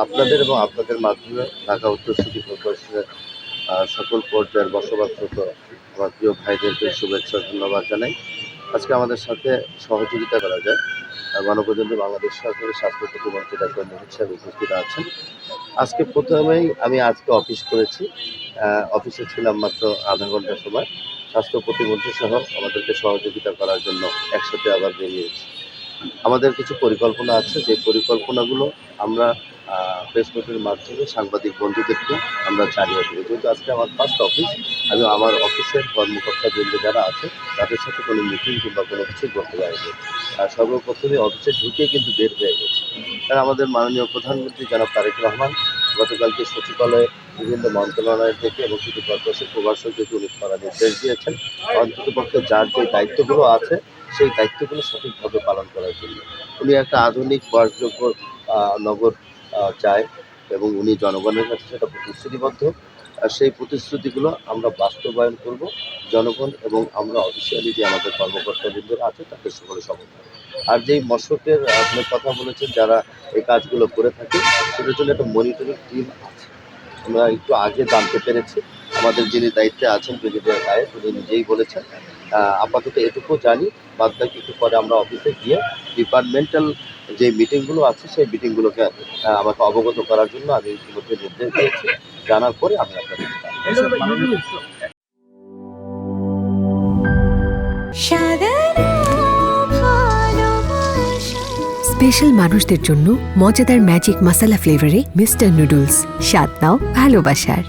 আপনাদের এবং আপনাদের মাধ্যমে ঢাকা উত্তর সিটি কর্পোরেশনের সকল পর্যায়ের বসবাসরত আমার প্রিয় ভাইদেরকে শুভেচ্ছা ধন্যবাদ জানাই। আজকে আমাদের সাথে সহযোগিতা করা যায় গণপ্রজাতন্ত্রী বাংলাদেশ সরকারের স্বাস্থ্য প্রতিমন্ত্রী ডাক্তার মোহিত সাহেব উপস্থিত আছেন। আজকে প্রথমেই আমি আজকে অফিস করেছি। অফিসে ছিলাম মাত্র আধা ঘন্টা সময়। স্বাস্থ্য প্রতিমন্ত্রী সহ আমাদেরকে সহযোগিতা করার জন্য একসাথে আবার বেরিয়েছি। আমাদের কিছু পরিকল্পনা আছে, যে পরিকল্পনাগুলো আমরা প্রেস নোটের মাধ্যমে সাংবাদিক বন্ধুদেরকে আমরা জানিয়ে দেবো। যেহেতু আজকে আমার ফার্স্ট অফিস, আমি আমার অফিসের কর্মকর্তাবৃন্দ যারা আছে তাদের সাথে কোনো মিটিং কিংবা কোনো কিছুই করতে পারিনি। সর্বপ্রথমে অফিসে ঢুকে কিন্তু বের হয়ে গেছে। কারণ আমাদের মাননীয় প্রধানমন্ত্রী জনাব তারেক রহমান গতকালকে সচিবালয়ে বিভিন্ন মন্ত্রণালয় থেকে এবং সিটি কর্পোরেশন প্রভাষক থেকে উনি করা নির্দেশ দিয়েছেন অন্ততপক্ষে যার যে দায়িত্বগুলো আছে সেই দায়িত্বগুলো সঠিকভাবে পালন করার জন্য। উনি একটা আধুনিক বাসযোগ্য নগর চায় এবং উনি জনগণের কাছে সেটা প্রতিশ্রুতিবদ্ধ। সেই প্রতিশ্রুতিগুলো আমরা বাস্তবায়ন করব। জনগণ এবং আমরা অফিসিয়ালি যে আমাদের কর্মকর্তাবৃন্দরা আছে তাদের সকলে সমর্থন। আর যেই মশকের আপনি কথা বলেছেন যারা এই কাজগুলো করে থাকে, সেটার জন্য একটা মনিটরিং টিম আছে। আমরা একটু আগে জানতে পেরেছি, আমাদের যিনি দায়িত্বে আছেন ব্রিগেডিয়ার গায়েদ উনি নিজেই বলেছেন। আপাতত এটুকু জানি, বাদ বাকি একটু পরে আমরা অফিসে গিয়ে ডিপার্টমেন্টাল যে মিটিংগুলো আছে সেই মিটিংগুলোকে আমাকে অবগত করার জন্য আমি ইতিমধ্যে নির্দেশ দিয়েছি। জানার পরে আমি আপনাদের স্পেশাল মানুষদের জন্য মজাদার ম্যাজিক মশলা ফ্লেভারে মিস্টার নুডলস। স্বাদ নাও ভালোবাসার।